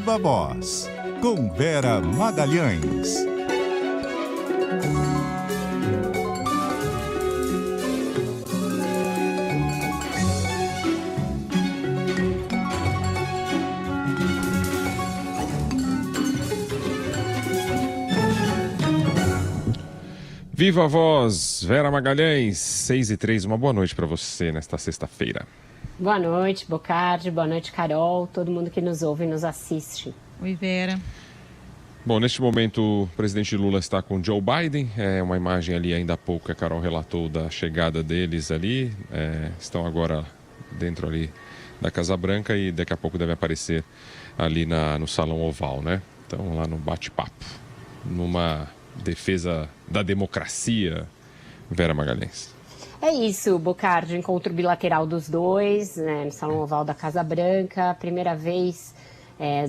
Viva Voz, com Vera Magalhães. Viva a Voz, Vera Magalhães, 6h03, uma boa noite para você nesta sexta-feira. Boa noite, Bocardi, boa noite, Carol, todo mundo que nos ouve e nos assiste. Oi, Vera. Bom, neste momento o presidente Lula está com Joe Biden, uma imagem ali ainda há pouco que a Carol relatou da chegada deles ali, estão agora dentro ali da Casa Branca e daqui a pouco deve aparecer ali no Salão Oval, né? Então lá no bate-papo, numa defesa da democracia, Vera Magalhães. É isso, Bocardi, encontro bilateral dos dois, né, no Salão Oval da Casa Branca, primeira vez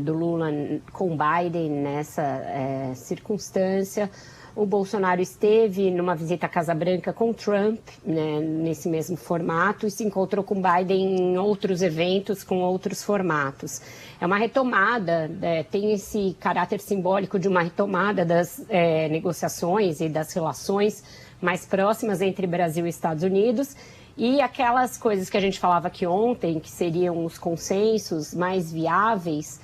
do Lula com Biden nessa circunstância. O Bolsonaro esteve numa visita à Casa Branca com Trump, né, nesse mesmo formato, e se encontrou com Biden em outros eventos, com outros formatos. É uma retomada, tem esse caráter simbólico de uma retomada das negociações e das relações mais próximas entre Brasil e Estados Unidos, e aquelas coisas que a gente falava aqui ontem, que seriam os consensos mais viáveis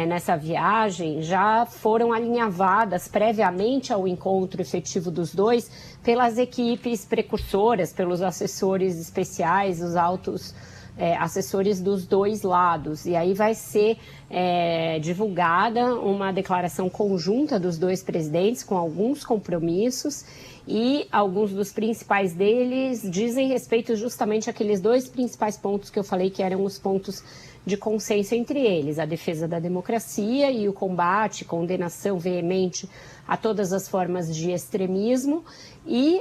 nessa viagem, já foram alinhavadas previamente ao encontro efetivo dos dois pelas equipes precursoras, pelos assessores especiais, os altos assessores dos dois lados. E aí vai ser divulgada uma declaração conjunta dos dois presidentes com alguns compromissos, e alguns dos principais deles dizem respeito justamente àqueles dois principais pontos que eu falei que eram os pontos de consenso entre eles: a defesa da democracia e o combate, condenação veemente a todas as formas de extremismo, e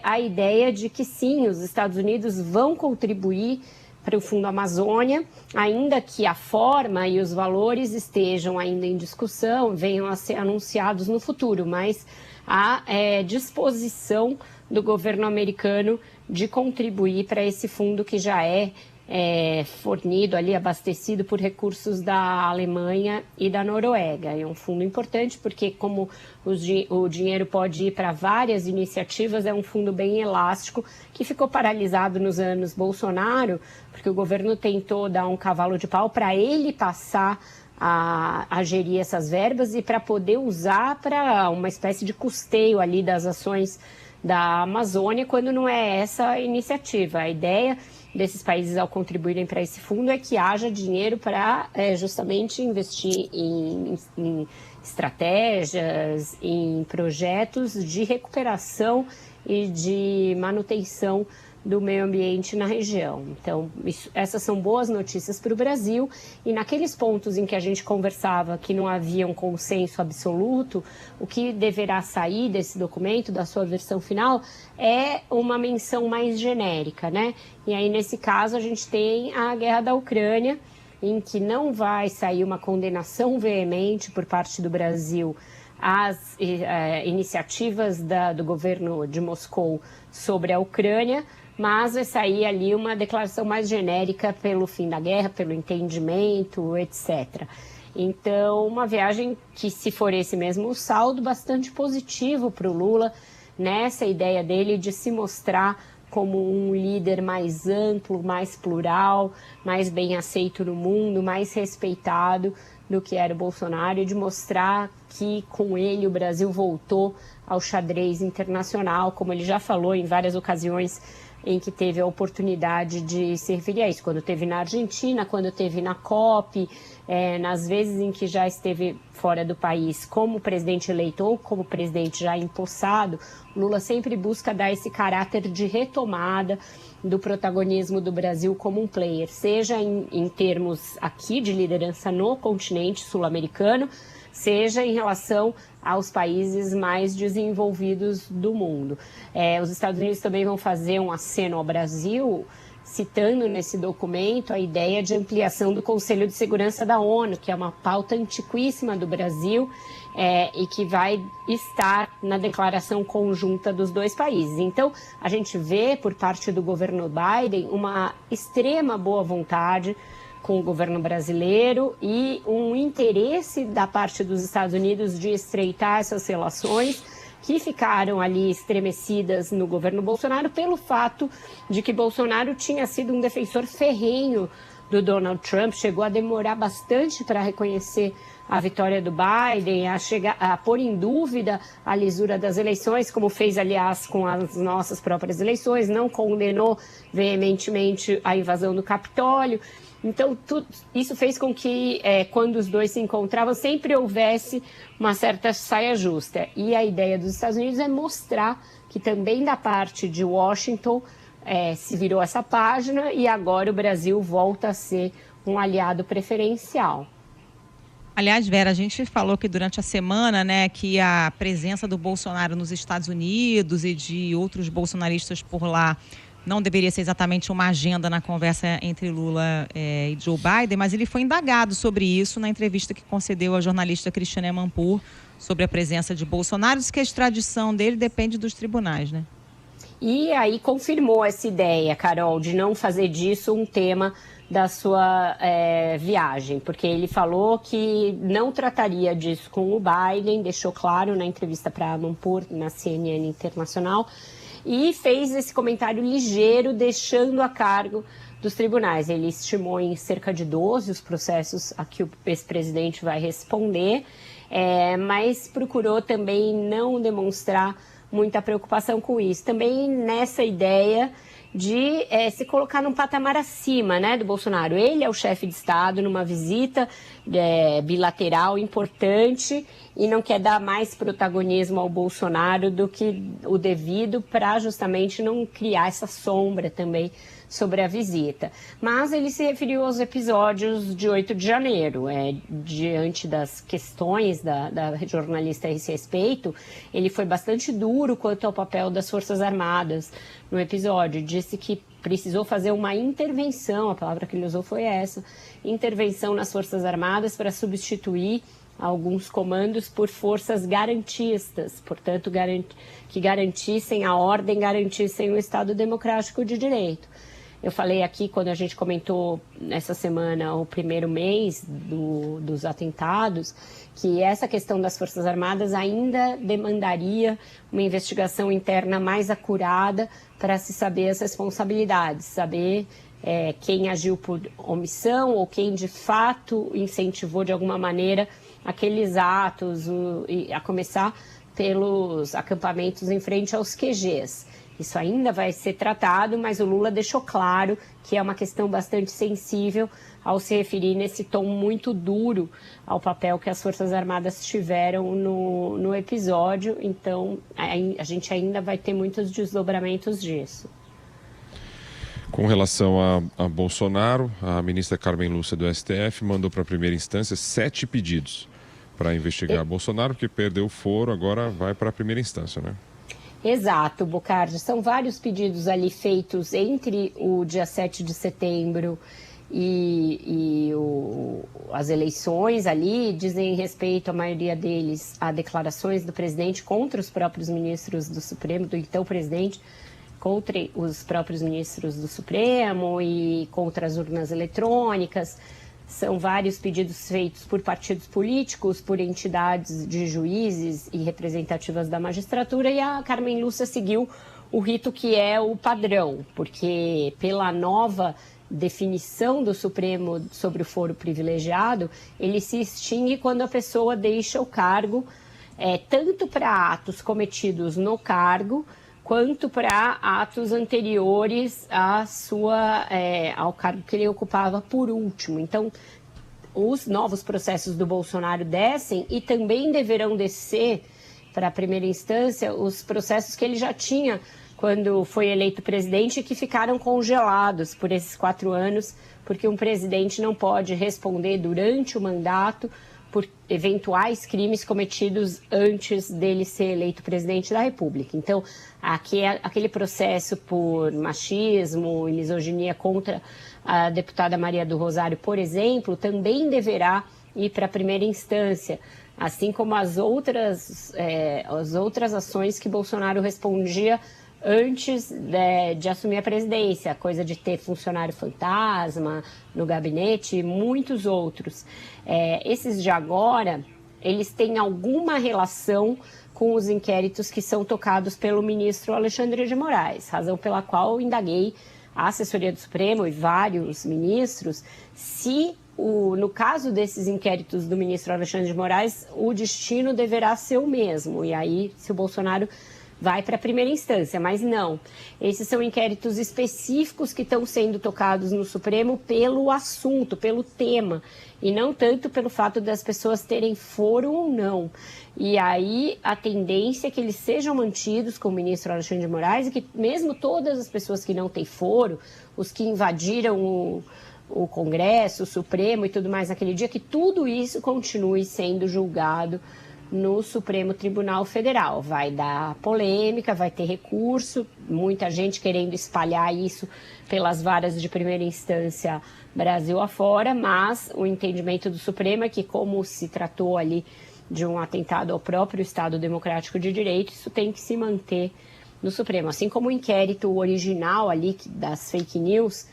a ideia de que sim, os Estados Unidos vão contribuir para o Fundo Amazônia, ainda que a forma e os valores estejam ainda em discussão, venham a ser anunciados no futuro, mas a disposição do governo americano de contribuir para esse fundo que já é fornido ali, abastecido por recursos da Alemanha e da Noruega. É um fundo importante porque, como o dinheiro pode ir para várias iniciativas, é um fundo bem elástico que ficou paralisado nos anos Bolsonaro, porque o governo tentou dar um cavalo de pau para ele passar a gerir essas verbas e para poder usar para uma espécie de custeio ali das ações da Amazônia, quando não é essa a iniciativa. A ideia desses países, ao contribuírem para esse fundo, é que haja dinheiro para justamente investir em estratégias, em projetos de recuperação e de manutenção do meio ambiente na região. Então, essas são boas notícias para o Brasil, e naqueles pontos em que a gente conversava que não havia um consenso absoluto, o que deverá sair desse documento, da sua versão final, é uma menção mais genérica, né? E aí, nesse caso, a gente tem a guerra da Ucrânia, em que não vai sair uma condenação veemente por parte do Brasil às iniciativas do governo de Moscou sobre a Ucrânia, mas vai sair ali uma declaração mais genérica pelo fim da guerra, pelo entendimento, etc. Então, uma viagem que, se for esse mesmo o saldo, bastante positivo para o Lula, nessa ideia dele de se mostrar como um líder mais amplo, mais plural, mais bem aceito no mundo, mais respeitado do que era o Bolsonaro, e de mostrar que com ele o Brasil voltou ao xadrez internacional, como ele já falou em várias ocasiões em que teve a oportunidade de servir a isso, quando esteve na Argentina, quando esteve na COP, nas vezes em que já esteve fora do país como presidente eleito ou como presidente já empossado. Lula sempre busca dar esse caráter de retomada do protagonismo do Brasil como um player, seja em termos aqui de liderança no continente sul-americano, seja em relação aos países mais desenvolvidos do mundo. Os Estados Unidos também vão fazer um aceno ao Brasil, citando nesse documento a ideia de ampliação do Conselho de Segurança da ONU, que é uma pauta antiquíssima do Brasil e que vai estar na declaração conjunta dos dois países. Então, a gente vê, por parte do governo Biden, uma extrema boa vontade com o governo brasileiro e um interesse da parte dos Estados Unidos de estreitar essas relações que ficaram ali estremecidas no governo Bolsonaro pelo fato de que Bolsonaro tinha sido um defensor ferrenho do Donald Trump, chegou a demorar bastante para reconhecer a vitória do Biden, a pôr em dúvida a lisura das eleições, como fez, aliás, com as nossas próprias eleições, não condenou veementemente a invasão do Capitólio. Então, isso fez com que, quando os dois se encontravam, sempre houvesse uma certa saia justa. E a ideia dos Estados Unidos é mostrar que também da parte de Washington se virou essa página e agora o Brasil volta a ser um aliado preferencial. Aliás, Vera, a gente falou que durante a semana, né, que a presença do Bolsonaro nos Estados Unidos e de outros bolsonaristas por lá não deveria ser exatamente uma agenda na conversa entre Lula e Joe Biden, mas ele foi indagado sobre isso na entrevista que concedeu à jornalista Christiane Amanpour sobre a presença de Bolsonaro. Diz que a extradição dele depende dos tribunais, né? E aí confirmou essa ideia, Carol, de não fazer disso um tema da sua viagem, porque ele falou que não trataria disso com o Biden, deixou claro na entrevista para Amanpour, na CNN Internacional, e fez esse comentário ligeiro, deixando a cargo dos tribunais. Ele estimou em cerca de 12 os processos a que o ex-presidente vai responder, mas procurou também não demonstrar muita preocupação com isso. Também nessa ideia de se colocar num patamar acima, né, do Bolsonaro. Ele é o chefe de Estado numa visita bilateral importante e não quer dar mais protagonismo ao Bolsonaro do que o devido para justamente não criar essa sombra também sobre a visita. Mas ele se referiu aos episódios de 8 de janeiro. Diante das questões da jornalista a esse respeito, ele foi bastante duro quanto ao papel das Forças Armadas no episódio. Disse que precisou fazer uma intervenção, a palavra que ele usou foi essa, intervenção nas Forças Armadas para substituir alguns comandos por forças garantistas, portanto, que garantissem a ordem, garantissem o Estado democrático de direito. Eu falei aqui, quando a gente comentou essa semana o primeiro mês dos atentados, que essa questão das Forças Armadas ainda demandaria uma investigação interna mais acurada para se saber as responsabilidades, saber quem agiu por omissão ou quem de fato incentivou de alguma maneira aqueles atos, a começar pelos acampamentos em frente aos QGs. Isso ainda vai ser tratado, mas o Lula deixou claro que é uma questão bastante sensível ao se referir nesse tom muito duro ao papel que as Forças Armadas tiveram no episódio. Então, a gente ainda vai ter muitos desdobramentos disso. Com relação a Bolsonaro, a ministra Carmen Lúcia do STF mandou para a primeira instância 7 pedidos para investigar Bolsonaro, que perdeu o foro, agora vai para a primeira instância, né? Exato, Bocardi. São vários pedidos ali feitos entre o dia 7 de setembro e as eleições ali. Dizem respeito, a maioria deles, a declarações do presidente contra os próprios ministros do Supremo, do então presidente, contra os próprios ministros do Supremo e contra as urnas eletrônicas. São vários pedidos feitos por partidos políticos, por entidades de juízes e representativas da magistratura, e a Carmen Lúcia seguiu o rito que é o padrão, porque pela nova definição do Supremo sobre o foro privilegiado, ele se extingue quando a pessoa deixa o cargo, tanto para atos cometidos no cargo, quanto para atos anteriores ao cargo que ele ocupava por último. Então, os novos processos do Bolsonaro descem e também deverão descer para a primeira instância os processos que ele já tinha quando foi eleito presidente e que ficaram congelados por esses 4 anos, porque um presidente não pode responder durante o mandato por eventuais crimes cometidos antes dele ser eleito presidente da República. Então, aquele processo por machismo e misoginia contra a deputada Maria do Rosário, por exemplo, também deverá ir para a primeira instância, assim como as outras ações que Bolsonaro respondia antes de assumir a presidência, coisa de ter funcionário fantasma no gabinete e muitos outros. Esses de agora, eles têm alguma relação com os inquéritos que são tocados pelo ministro Alexandre de Moraes, razão pela qual eu indaguei a assessoria do Supremo e vários ministros se, no caso desses inquéritos do ministro Alexandre de Moraes, o destino deverá ser o mesmo. E aí, se o Bolsonaro vai para a primeira instância, mas não. Esses são inquéritos específicos que estão sendo tocados no Supremo pelo assunto, pelo tema, e não tanto pelo fato das pessoas terem foro ou não. E aí a tendência é que eles sejam mantidos com o ministro Alexandre de Moraes e que mesmo todas as pessoas que não têm foro, os que invadiram o Congresso, o Supremo e tudo mais naquele dia, que tudo isso continue sendo julgado no Supremo Tribunal Federal. Vai dar polêmica, vai ter recurso, muita gente querendo espalhar isso pelas varas de primeira instância Brasil afora, mas o entendimento do Supremo é que, como se tratou ali de um atentado ao próprio Estado Democrático de Direito, isso tem que se manter no Supremo. Assim como o inquérito original ali das fake news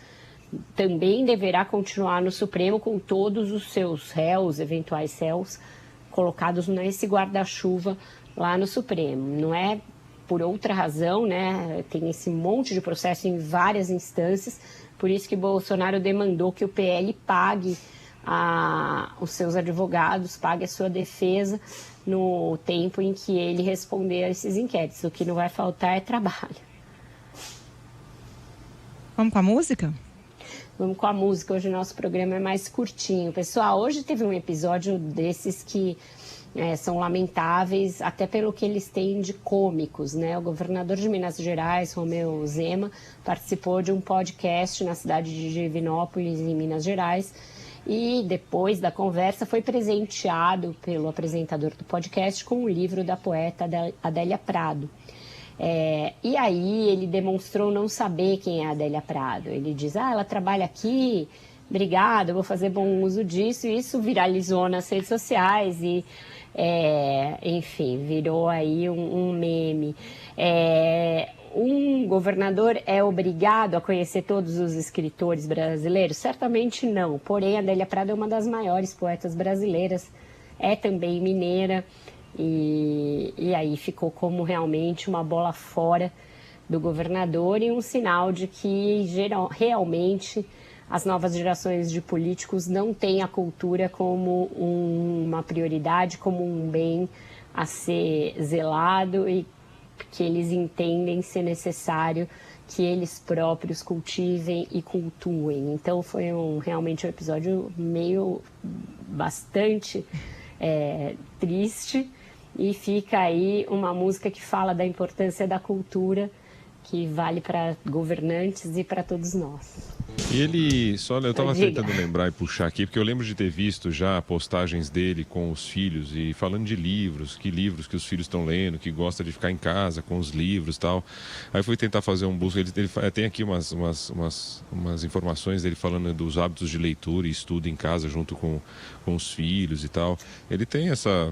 também deverá continuar no Supremo com todos os seus réus, eventuais réus, colocados nesse guarda-chuva lá no Supremo. Não é por outra razão, né? Tem esse monte de processo em várias instâncias, por isso que Bolsonaro demandou que o PL pague os seus advogados, pague a sua defesa no tempo em que ele responder a esses inquéritos. O que não vai faltar é trabalho. Vamos com a música? Vamos com a música. Hoje o nosso programa é mais curtinho. Pessoal, hoje teve um episódio desses que são lamentáveis, até pelo que eles têm de cômicos, né? O governador de Minas Gerais, Romeu Zema, participou de um podcast na cidade de Divinópolis, em Minas Gerais, e depois da conversa foi presenteado pelo apresentador do podcast com um livro da poeta Adélia Prado. E aí ele demonstrou não saber quem é a Adélia Prado. Ele diz, ela trabalha aqui, obrigada, eu vou fazer bom uso disso. E isso viralizou nas redes sociais e, enfim, virou aí um meme. Um governador é obrigado a conhecer todos os escritores brasileiros? Certamente não. Porém, a Adélia Prado é uma das maiores poetas brasileiras, é também mineira. E aí ficou como realmente uma bola fora do governador e um sinal de que realmente as novas gerações de políticos não têm a cultura como uma prioridade, como um bem a ser zelado e que eles entendem ser necessário que eles próprios cultivem e cultuem. Então foi realmente um episódio bastante triste. E fica aí uma música que fala da importância da cultura, que vale para governantes e para todos nós. E ele, eu estava tentando lembrar e puxar aqui, porque eu lembro de ter visto já postagens dele com os filhos e falando de livros que os filhos estão lendo, que gosta de ficar em casa com os livros e tal. Aí fui tentar fazer um busca, ele tem aqui umas informações dele falando dos hábitos de leitura e estudo em casa junto com os filhos e tal. Ele tem essa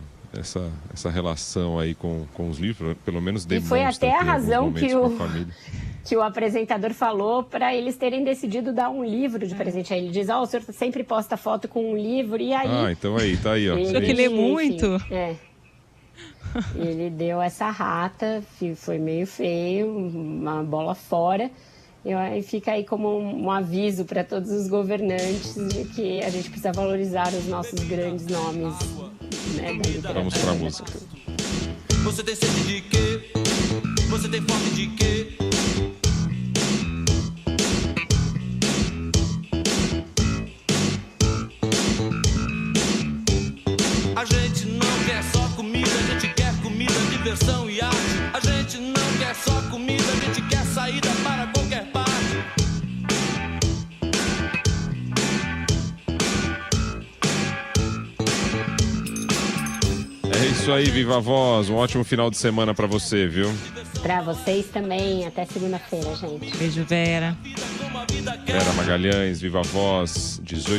relação aí com os livros, pelo menos demonstra. E foi até a razão que o apresentador falou para eles terem decidido dar um livro de presente a ele. Ele diz, o senhor sempre posta foto com um livro, e aí... então tá aí, ó. O senhor que lê muito. Ele deu essa rata, foi meio feio, uma bola fora. E fica aí como um aviso para todos os governantes de que a gente precisa valorizar os nossos grandes nomes, né, da literatura. Vamos para a música. Você tem sede de quê? Você tem fome de quê? A gente não quer só comida, a gente quer comida, diversão e arte. A gente não quer só comida, a gente quer saída para qualquer parte. É isso aí, Viva Voz. Um ótimo final de semana para você, viu? Para vocês também. Até segunda-feira, gente. Beijo, Vera. Vera Magalhães, Viva Voz, 18